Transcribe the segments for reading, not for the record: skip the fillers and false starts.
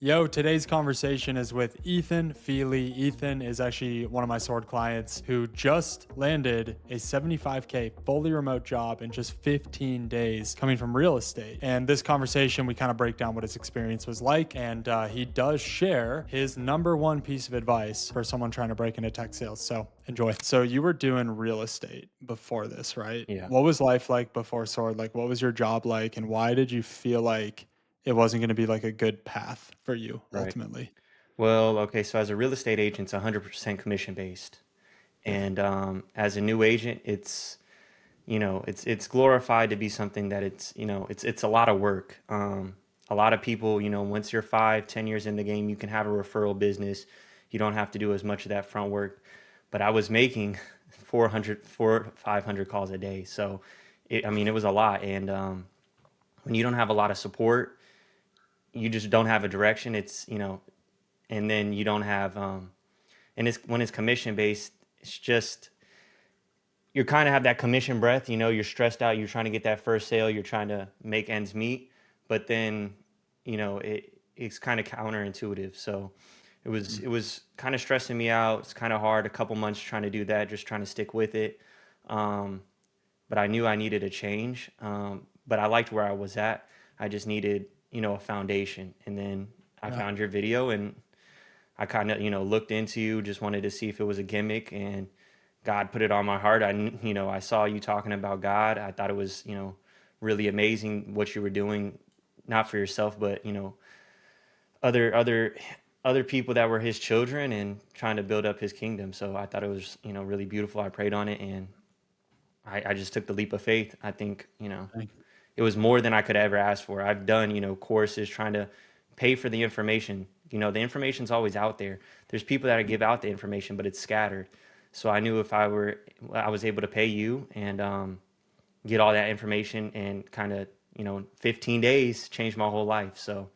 Yo, today's conversation is with Ethan Feely. Ethan is actually one of my sword clients who just landed a 75K fully remote job in just 15 days coming from real estate. And this conversation, we kind of break down what his experience was like. And he does share his number one piece of advice for someone trying to break into tech sales. So enjoy. So you were doing real estate before this, right? Yeah, What was life like before sword? Like, what was your job like? And why did you feel like it wasn't gonna be, like, a good path for you right. ultimately? Well, okay, so as a real estate agent, it's 100% commission based. Yeah. And as a new agent, it's glorified to be something that it's a lot of work. A lot of people, once you're 5, 10 years in the game, you can have a referral business. You don't have to do as much of that front work. But I was making 500 calls a day. So, it was a lot. And when you don't have a lot of support, you just don't have a direction. And then you don't have and it's when it's commission based, it's just you kind of have that commission breath. You're stressed out, you're trying to get that first sale, you're trying to make ends meet, but then it's kind of counterintuitive. So it was Mm. it was kind of stressing me out. It's kind of hard, a couple months trying to do that, just trying to stick with it. um, but I knew I needed a change. But I liked where I was at. I just needed a foundation. And then I Yeah. found your video, and I kind of, looked into you, just wanted to see if it was a gimmick, and God put it on my heart. I saw you talking about God. I thought it was, really amazing what you were doing, not for yourself, but, other, other, other people that were his children and trying to build up his kingdom. So I thought it was, really beautiful. I prayed on it, and I just took the leap of faith. I think, Thank it was more than I could ever ask for. I've done, courses trying to pay for the information. The information's always out there. There's people that give out the information, but it's scattered. So I knew if I was able to pay you and get all that information and kind of, 15 days changed my whole life. So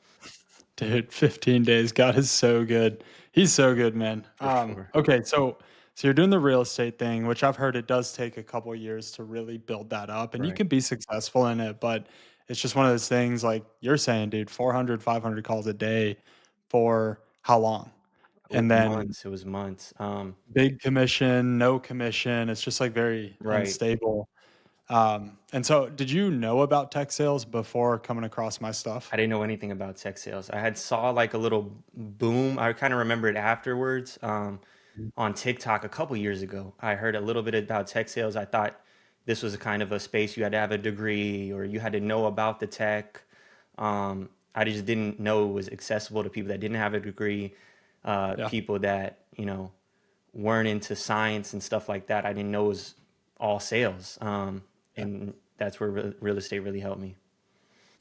Dude, 15 days. God is so good. He's so good, man. for sure. Okay, so you're doing the real estate thing, which I've heard it does take a couple years to really build that up, and you Right. can be successful in it, but it's just one of those things like you're saying, dude, 400, 500 calls a day for how long? It was And then months. It was months. big commission, no commission. It's just like very Right. unstable. And so did you know about tech sales before coming across my stuff? I didn't know anything about tech sales. I had saw like a little boom. I kind of remember it afterwards. Mm. On TikTok a couple years ago. I heard a little bit about tech sales. I thought this was a kind of a space you had to have a degree or you had to know about the tech. I just didn't know it was accessible to people that didn't have a degree, Yeah. people that, weren't into science and stuff like that. I didn't know it was all sales. Yeah. And that's where real estate really helped me.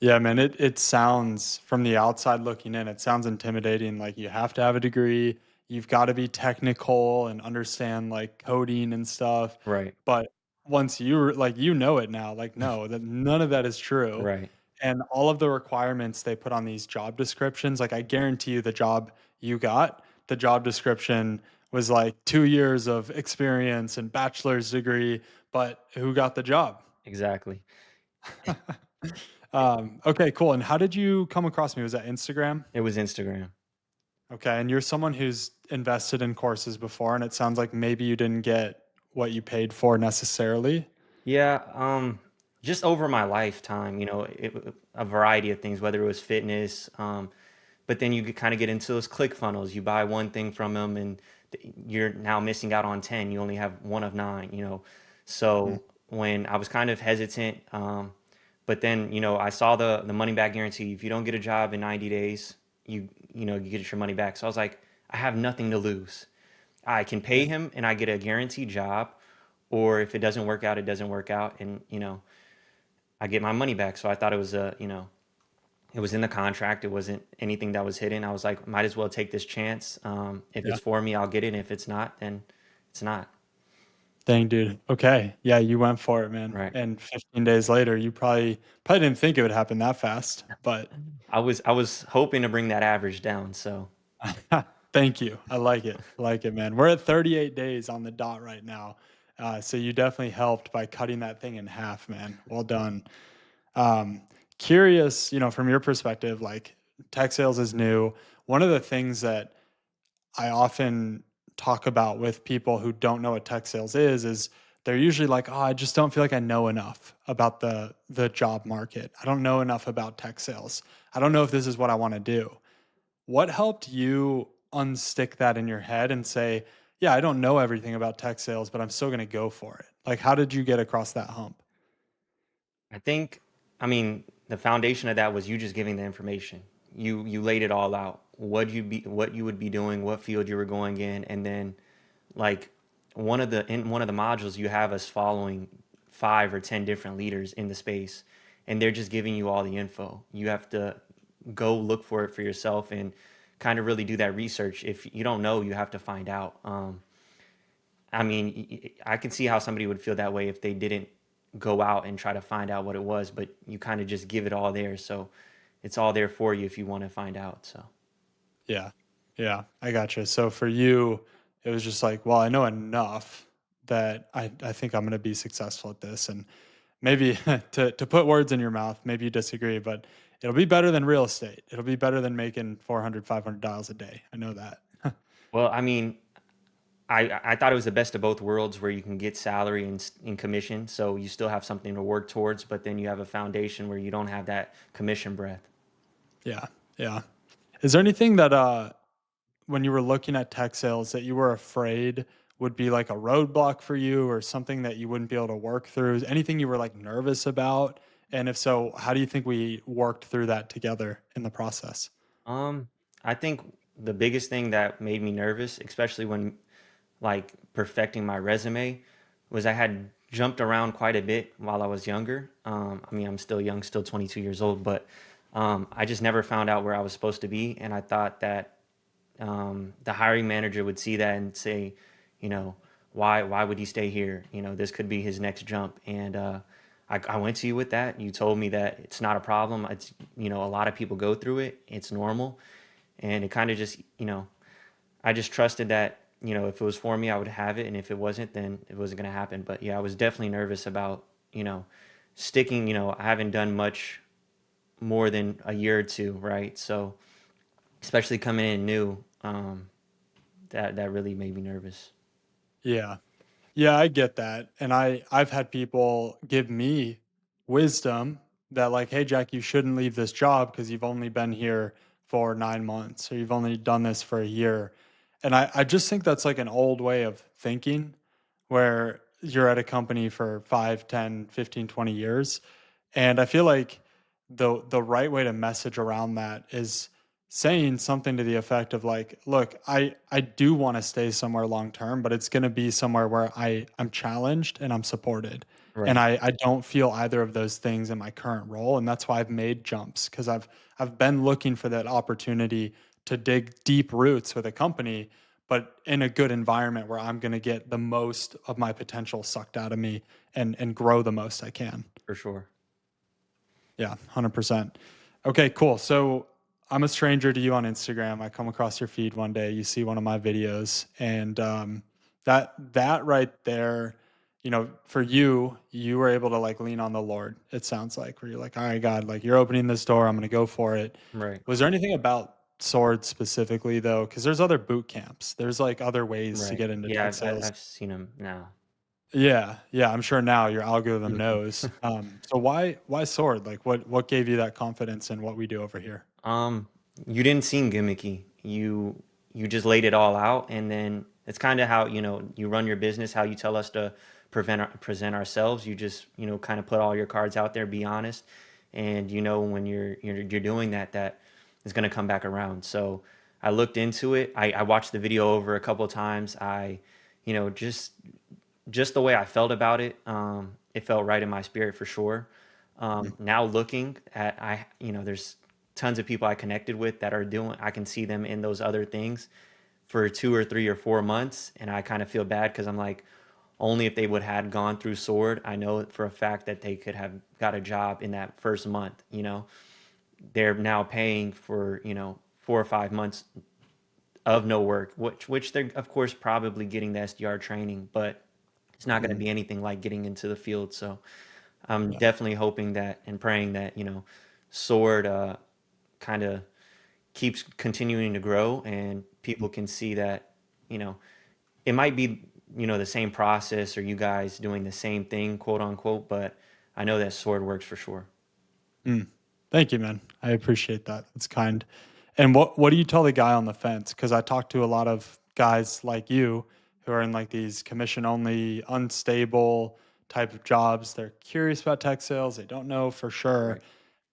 Yeah, man, it sounds from the outside looking in, it sounds intimidating. Like you have to have a degree, you've got to be technical and understand like coding and stuff. Right. But once you like you know it now, like no, that none of that is true. Right. And all of the requirements they put on these job descriptions, like I guarantee you the job you got, the job description was like 2 years of experience and bachelor's degree, but who got the job? Exactly. Okay, cool. And how did you come across me? Was that Instagram? It was Instagram. Okay, and you're someone who's invested in courses before, and it sounds like maybe you didn't get what you paid for necessarily. Yeah, just over my lifetime, a variety of things, whether it was fitness, but then you kind of get into those click funnels. You buy one thing from them, and you're now missing out on 10. You only have one of nine. Mm. So when I was kind of hesitant, but then I saw the money back guarantee. If you don't get a job in 90 days, you get your money back. So I was like, I have nothing to lose. I can pay Yeah. him, and I get a guaranteed job, or if it doesn't work out, it doesn't work out, and I get my money back. So I thought it was in the contract. It wasn't anything that was hidden. I was like, might as well take this chance. If Yeah. it's for me, I'll get it. And if it's not, then it's not. Dang, dude. Okay. Yeah, you went for it, man. Right. And 15 days later, you probably didn't think it would happen that fast, but I was hoping to bring that average down. So thank you. I like it. I like it, man. We're at 38 days on the dot right now. So you definitely helped by cutting that thing in half, man. Well done. Um, Curious, from your perspective, like tech sales is new. one of the things that I often talk about with people who don't know what tech sales is they're usually like, "Oh, I just don't feel like I know enough about the job market. I don't know enough about tech sales. I don't know if this is what I want to do." What helped you unstick that in your head and say, "Yeah, I don't know everything about tech sales, but I'm still going to go for it." Like, how did you get across that hump? I think, I mean, the foundation of that was you just giving the information. You laid it all out. What you would be doing, what field you were going in, and then like in one of the modules you have us following 5 or 10 different leaders in the space, and they're just giving you all the info. You have to go look for it for yourself and kind of really do that research. If you don't know, you have to find out. I mean, I can see how somebody would feel that way if they didn't go out and try to find out what it was, but you kind of just give it all there. So it's all there for you if you want to find out. So, Yeah. Yeah, I gotcha. So for you, it was just like, well, I know enough that I think I'm going to be successful at this. And maybe to put words in your mouth, maybe you disagree, but it'll be better than real estate. It'll be better than making 400, $500 a day. I know that. well, I mean, I thought it was the best of both worlds where you can get salary and, and commission. So you still have something to work towards, but then you have a foundation where you don't have that commission breath. Yeah. Yeah. Is there anything that when you were looking at tech sales that you were afraid would be like a roadblock for you or something that you wouldn't be able to work through? Is anything you were like nervous about? And if so, how do you think we worked through that together in the process? Um, I think the biggest thing that made me nervous, especially when like perfecting my resume, was I had jumped around quite a bit while I was younger. I mean, I'm still young, still 22 years old, but I just never found out where I was supposed to be, and I thought that the hiring manager would see that and say, you know, why would he stay here? You know, this could be his next jump. And I went to you with that. You told me that it's not a problem. It's, you know, a lot of people go through it. It's normal. And it kind of just, you know, I just trusted that, you know, if it was for me, I would have it. And if it wasn't, then it wasn't going to happen. But yeah, I was definitely nervous about, you know, sticking, you know, I haven't done much more than a year or two, right? So, especially coming in new, that really made me nervous. Yeah. Yeah, I get that. And I've had people give me wisdom that like, "Hey Jack, you shouldn't leave this job because you've only been here for 9 months or you've only done this for a year." And I just think that's like an old way of thinking where you're at a company for 5, 10, 15, 20 years. And I feel like the right way to message around that is saying something to the effect of like, "Look, I do want to stay somewhere long term, but it's going to be somewhere where I'm challenged and I'm supported." And Right. I don't feel either of those things in my current role, and that's why I've made jumps because I've been looking for that opportunity to dig deep roots with a company, but in a good environment where I'm going to get the most of my potential sucked out of me and grow the most I can. For sure. Yeah, 100%. Okay, cool. So I'm a stranger to you on Instagram. I come across your feed one day, you see one of my videos, and that right there, you know, for you, you were able to like lean on the Lord. It sounds like where you're like, "All right, God, like you're opening this door, I'm going to go for it." Right. Was there anything about swords specifically though? Because there's other boot camps. There's like other ways to Right. get into Yeah, tech sales. I've seen them now. Yeah, yeah, I'm sure now your algorithm knows. So why sword? Like what gave you that confidence in what we do over here? Um, you didn't seem gimmicky. You just laid it all out, and then it's kind of how, you know, you run your business, how you tell us to present ourselves. You just, you know, kind of put all your cards out there, be honest, and you know when you're doing that, that is going to come back around. So I looked into it. I watched the video over a couple of times. You know, just the way I felt about it, it felt right in my spirit for sure. Mm, Now looking at, you know, there's tons of people I connected with that are doing, I can see them in those other things for 2 or 3 or 4 months. And I kind of feel bad because I'm like, only if they would had gone through sword, I know for a fact that they could have got a job in that first month, you know, they're now paying for, you know, 4 or 5 months of no work, which they're of course probably getting the SDR training, but it's not going to mm, be anything like getting into the field. So I'm yeah, definitely hoping that and praying that, you know, Sword kind of keeps continuing to grow, and people can see that, you know, it might be, the same process, or you guys doing the same thing, quote unquote, but I know that Sword works for sure. Mm. Thank you, man. I appreciate that. It's kind. And what do you tell the guy on the fence? Because I talk to a lot of guys like you who are in like these commission only, unstable type of jobs. They're curious about tech sales. They don't know for sure.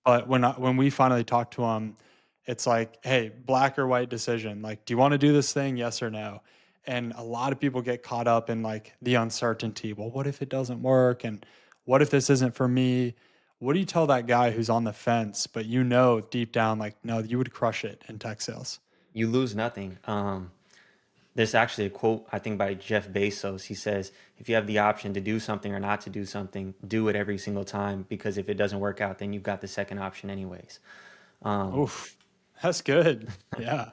Right. But when we finally talk to them, it's like, hey, black or white decision. Like, do you want to do this thing? Yes or no? And a lot of people get caught up in like the uncertainty. Well, what if it doesn't work? And what if this isn't for me? What do you tell that guy who's on the fence, but you know deep down, like, no, you would crush it in tech sales? You lose nothing. There's actually a quote, I think, by Jeff Bezos. He says, if you have the option to do something or not to do something, do it every single time, because if it doesn't work out, then you've got the second option anyways. Um, Oof, that's good. Yeah.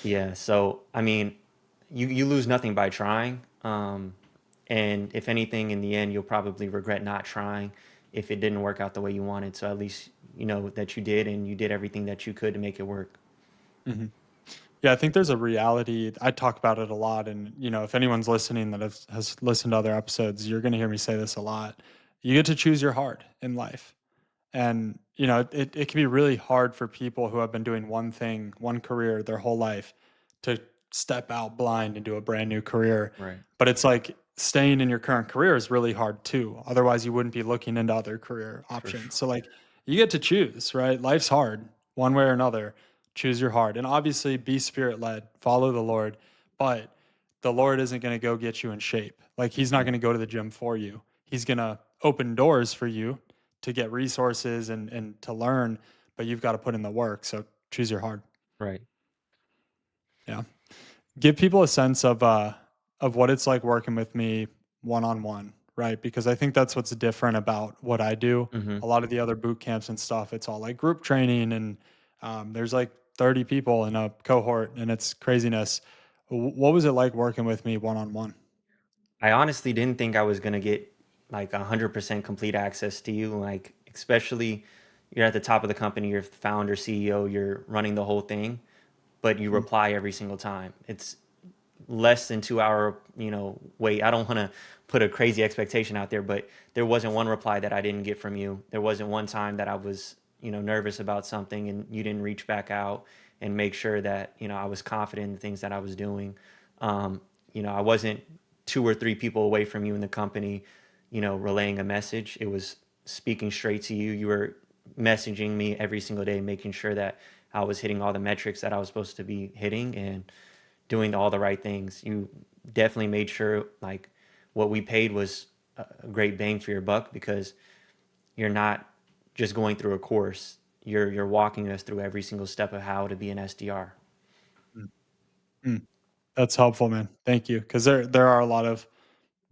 yeah. So, I mean, you lose nothing by trying. And if anything, in the end, you'll probably regret not trying if it didn't work out the way you wanted. So at least you know that you did, and you did everything that you could to make it work. hmm Yeah, I think there's a reality. I talk about it a lot, and if anyone's listening that has listened to other episodes, you're going to hear me say this a lot. You get to choose your heart in life, and it can be really hard for people who have been doing one thing, one career their whole life, to step out blind into a brand new career. Right. But it's like staying in your current career is really hard too. Otherwise, you wouldn't be looking into other career For options. sure. So like you get to choose, right? Life's hard, one way or another. Choose your heart. And obviously be spirit led, follow the Lord, but the Lord isn't going to go get you in shape. Like he's not Right. going to go to the gym for you. He's going to open doors for you to get resources and to learn, but you've got to put in the work. So choose your heart. Right. Yeah. Give people a sense of what it's like working with me one on one, right? Because I think that's what's different about what I do. Hmm. A lot of the other boot camps and stuff, it's all like group training, and there's like 30 people in a cohort, and it's craziness. What was it like working with me one on one? I honestly didn't think I was gonna get like 100% complete access to you. Like, especially you're at the top of the company, you're the founder, CEO, you're running the whole thing, but you reply every single time. It's less than 2 hour, wait. I don't want to put a crazy expectation out there, but there wasn't one reply that I didn't get from you. There wasn't one time that I was, nervous about something and you didn't reach back out and make sure that, I was confident in the things that I was doing. I wasn't two or three people away from you in the company, relaying a message. It was speaking straight to you. You were messaging me every single day, making sure that I was hitting all the metrics that I was supposed to be hitting, and doing all the right things. You definitely made sure like what we paid was a great bang for your buck, because you're not just going through a course. You're walking us through every single step of how to be an SDR. Mm. That's helpful, man. Thank you. Because there are a lot of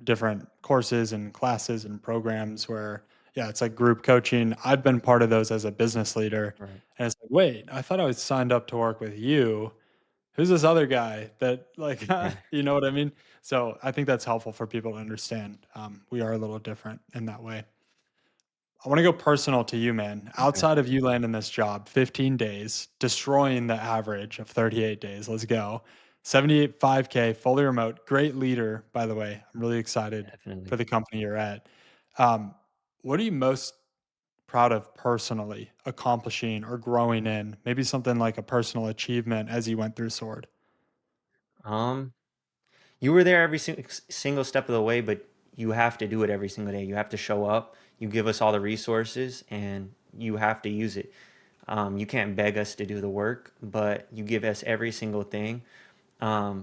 different courses and classes and programs where, yeah, it's like group coaching. I've been part of those as a business leader, Right. and it's like, wait, I thought I was signed up to work with you. Who's this other guy that like, Right. you know what I mean? So I think that's helpful for people to understand. We are a little different in that way. I want to go personal to you, man. Okay. Outside of you landing this job, 15 days, destroying the average of 38 days. Let's go. 78 5K, fully remote. Great leader, by the way. I'm really excited for Definitely. the company you're at. Um, what are you most proud of personally accomplishing or growing in? Maybe something like a personal achievement as you went through Sword. Um, you were there every single step of the way, but you have to do it every single day. You have to show up. You give us all the resources, and you have to use it. You can't beg us to do the work, but you give us every single thing. I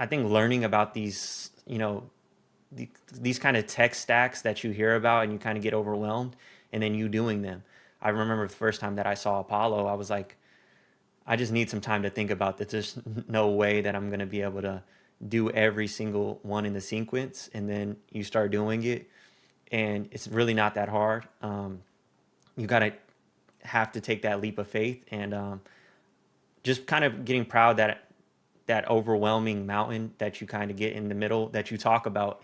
think learning about these kind of tech stacks that you hear about and you kind of get overwhelmed, and then you doing them. I remember the first time that I saw Apollo, I was like, I just need some time to think about this. There's no way that I'm going to be able to do every single one in the sequence. And then you start doing it, and it's really not that hard. You got to have to take that leap of faith, and just kind of getting proud that overwhelming mountain that you kind of get in the middle that you talk about,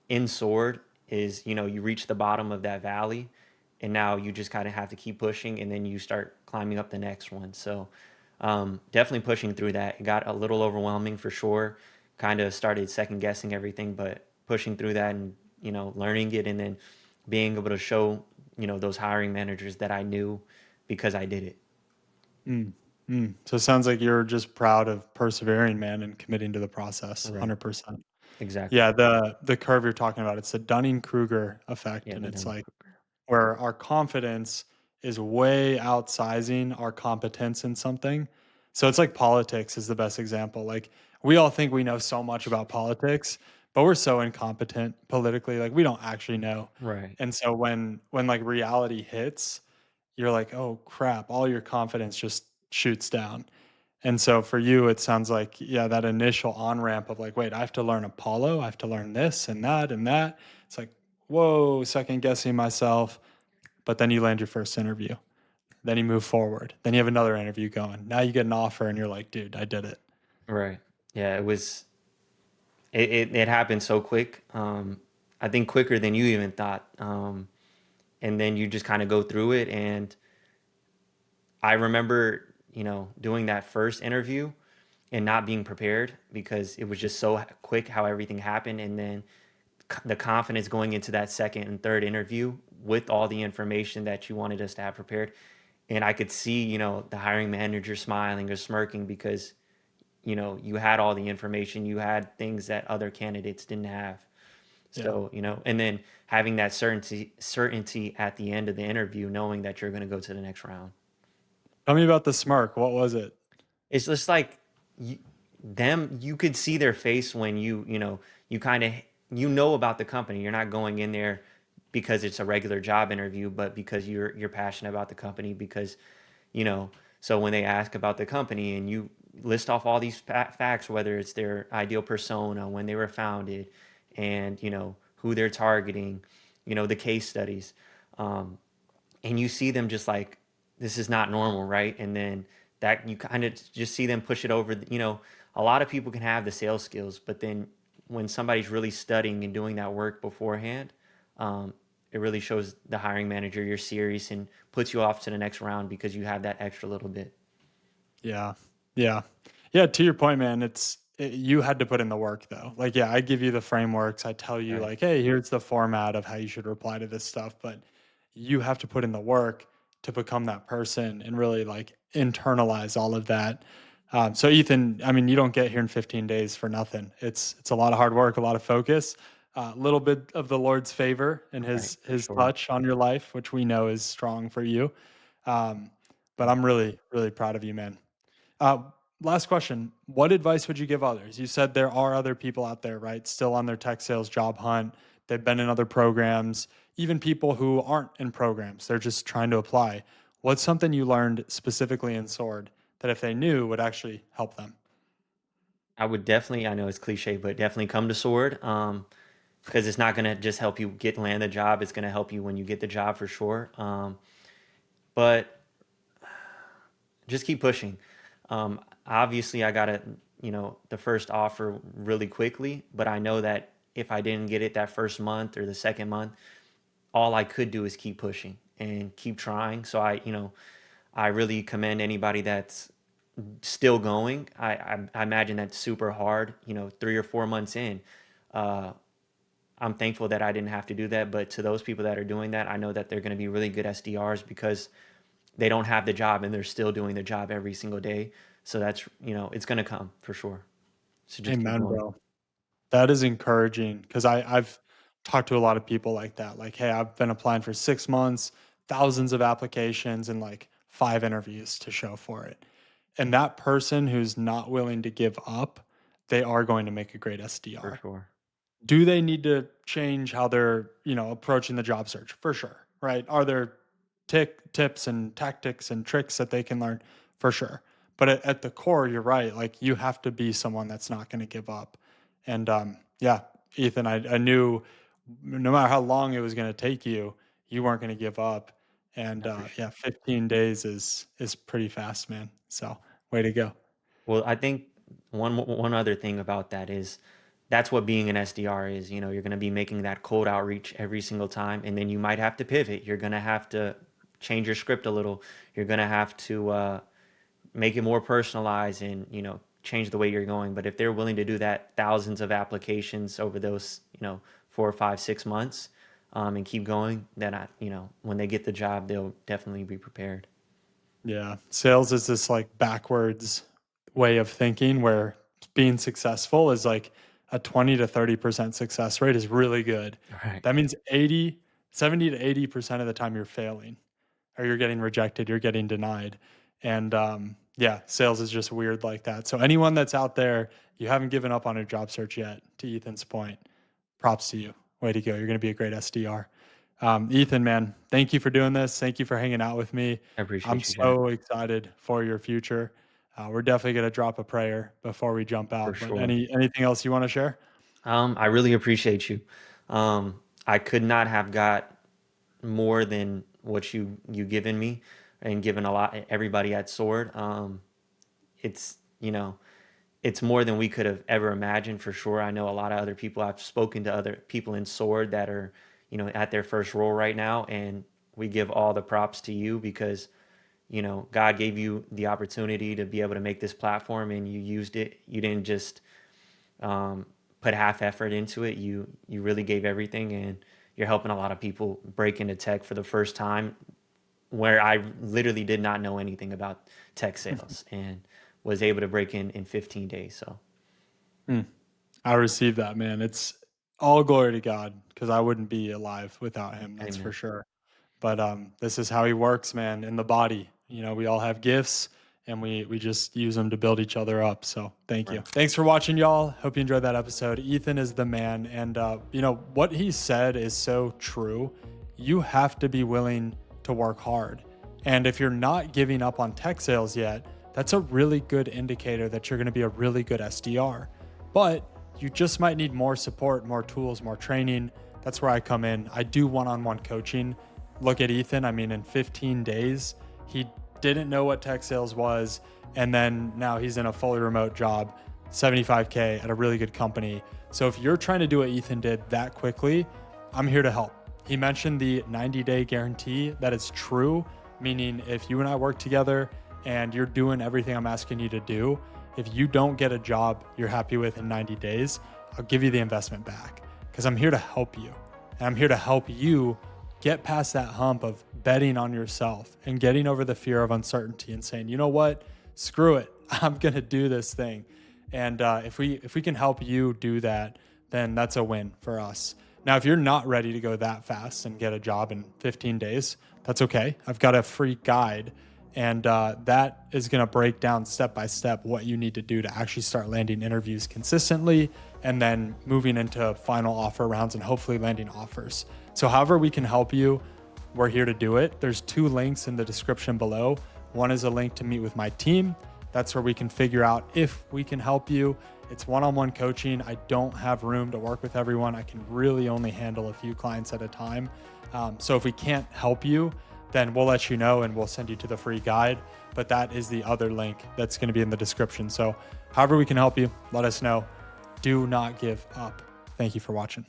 in Sword, is, you reach the bottom of that valley, and now you just kind of have to keep pushing, and then you start climbing up the next one. So definitely pushing through that. It got a little overwhelming for sure. Kind of started second guessing everything, but pushing through that and learning it, and then being able to show those hiring managers that I knew because I did it. Mm, So it sounds like you're just proud of persevering, man, and committing to the process, Right. 100%. Exactly. Yeah, the curve you're talking about, it's the Dunning-Kruger effect, Yeah, and the it's Dunning like Kruger. where our confidence is way outsizing our competence in something. So it's like politics is the best example. Like we all think we know so much about politics, but we're so incompetent politically, like we don't actually know. Right. And so when like reality hits, you're like, "Oh crap, all your confidence just shoots down." And so for you, it sounds like, yeah, that initial on ramp of like, wait, I have to learn Apollo, I have to learn this and that and that. It's like, whoa, second guessing myself. But then you land your first interview. Then you move forward. Then you have another interview going. Now you get an offer and you're like, dude, I did it. Right. Yeah, it happened so quick. I think quicker than you even thought. And then you just kind of go through it. And I remember, doing that first interview and not being prepared because it was just so quick how everything happened. And then the confidence going into that second and third interview with all the information that you wanted us to have prepared. And I could see, the hiring manager smiling or smirking because, you had all the information, you had things that other candidates didn't have. Yeah. So, and then having that certainty at the end of the interview, knowing that you're going to go to the next round. Tell me about the smirk. What was it? It's just like you, you could see their face when you kind of, about the company. You're not going in there because it's a regular job interview, but because you're passionate about the company because, you know, so when they ask about the company and you list off all these facts, whether it's their ideal persona, when they were founded, and who they're targeting, the case studies, um, and you see them just like this is not normal, right? And then that you kind of just see them push it over. A lot of people can have the sales skills, but then when somebody's really studying and doing that work beforehand, um, it really shows the hiring manager you're serious and puts you off to the next round because you have that extra little bit. Yeah. Yeah. Yeah. To your point, man, you had to put in the work though. Like, yeah, I give you the frameworks. I tell you, Right. like, hey, here's the format of how you should reply to this stuff. But you have to put in the work to become that person and really like internalize all of that. So Ethan, I mean, you don't get here in 15 days for nothing. It's a lot of hard work, a lot of focus, a little bit of the Lord's favor and Right. For his sure. touch on your life, which we know is strong for you. Um, but I'm really, really proud of you, man. Uh, Last question. What advice would you give others? You said there are other people out there, right? Still on their tech sales job hunt. They've been in other programs, even people who aren't in programs. They're just trying to apply. What's something you learned specifically in Sword that if they knew would actually help them? I would definitely, I know it's cliche, but definitely come to Sword. Because it's not gonna just help you land the job. It's gonna help you when you get the job for sure. But just keep pushing. Obviously, I got the first offer really quickly, but I know that if I didn't get it that first month or the second month, all I could do is keep pushing and keep trying. So I really commend anybody that's still going. I imagine that's super hard, 3 or 4 months in. Uh, I'm thankful that I didn't have to do that. But to those people that are doing that, I know that they're going to be really good SDRs because they don't have the job and they're still doing the job every single day. So that's, it's going to come for sure. So just keep Amen, going. bro. That is encouraging because I've talked to a lot of people like that. Like, hey, I've been applying for 6 months, thousands of applications, and like 5 interviews to show for it. And that person who's not willing to give up, they are going to make a great For SDR. sure. Do they need to change how they're, approaching the job search? For sure, right? Are there tips and tactics and tricks that they can learn? For sure. But at the core, you're right. Like you have to be someone that's not going to give up. And yeah, Ethan, I knew no matter how long it was going to take you, you weren't going to give up. And Yeah, for sure. yeah, 15 days is pretty fast, man. So way to go. Well, I think one other thing about that is that's what being an SDR is. You know, you're going to be making that cold outreach every single time, and then you might have to pivot. You're going to have to change your script a little. You're going to have to make it more personalized and, you know, change the way you're going. But if they're willing to do that, thousands of applications over those, you know, 4 or 5, 6 months, and keep going, then you know, when they get the job, they'll definitely be prepared. Yeah. Sales is this like backwards way of thinking where being successful is like a 20 to 30% success rate is really good. Right. That means 70 to 80% of the time you're failing or you're getting rejected, you're getting denied. And yeah, sales is just weird like that. So anyone that's out there, you haven't given up on a job search yet, to Ethan's point, props to you. Way to go. You're going to be a great SDR. Ethan, man, thank you for doing this. Thank you for hanging out with me. I appreciate I'm you, Jack, so excited for your future. We're definitely going to drop a prayer before we jump for out. But sure. anything else you want to share? I really appreciate you. I could not have got more than what you given me and given a lot everybody at Sword. It's, you know, it's more than we could have ever imagined for sure. I know a lot of other people. I've spoken to other people in Sword that are, you know, at their first role right now, and we give all the props to you because, you know, God gave you the opportunity to be able to make this platform, and you used it. You didn't just put half effort into it. You really gave everything, and you're helping a lot of people break into tech for the first time, where I literally did not know anything about tech sales and was able to break in 15 days. So Mm. I received that, man. It's all glory to God because I wouldn't be alive without him. That's for amen. sure. But this is how he works, man, in the body. You know, we all have gifts and we just use them to build each other up. So thank you. Right. Thanks for watching, y'all. Hope you enjoyed that episode. Ethan is the man. And, you know, what he said is so true. You have to be willing to work hard. And if you're not giving up on tech sales yet, that's a really good indicator that you're going to be a really good SDR. But you just might need more support, more tools, more training. That's where I come in. I do one-on-one coaching. Look at Ethan. I mean, in 15 days, he didn't know what tech sales was. And then now he's in a fully remote job, 75K at a really good company. So if you're trying to do what Ethan did that quickly, I'm here to help. He mentioned the 90-day guarantee. That is true, meaning if you and I work together and you're doing everything I'm asking you to do, if you don't get a job you're happy with in 90 days, I'll give you the investment back because I'm here to help you. And I'm here to help you get past that hump of betting on yourself and getting over the fear of uncertainty and saying, you know what, screw it, I'm going to do this thing. And if we can help you do that, then that's a win for us. Now, if you're not ready to go that fast and get a job in 15 days, that's okay. I've got a free guide, and that is going to break down step by step what you need to do to actually start landing interviews consistently and then moving into final offer rounds and hopefully landing offers. So however we can help you, we're here to do it. There's 2 links in the description below. One is a link to meet with my team. That's where we can figure out if we can help you. It's one-on-one coaching. I don't have room to work with everyone. I can really only handle a few clients at a time. So if we can't help you, then we'll let you know and we'll send you to the free guide. But that is the other link that's going to be in the description. So however we can help you, let us know. Do not give up. Thank you for watching.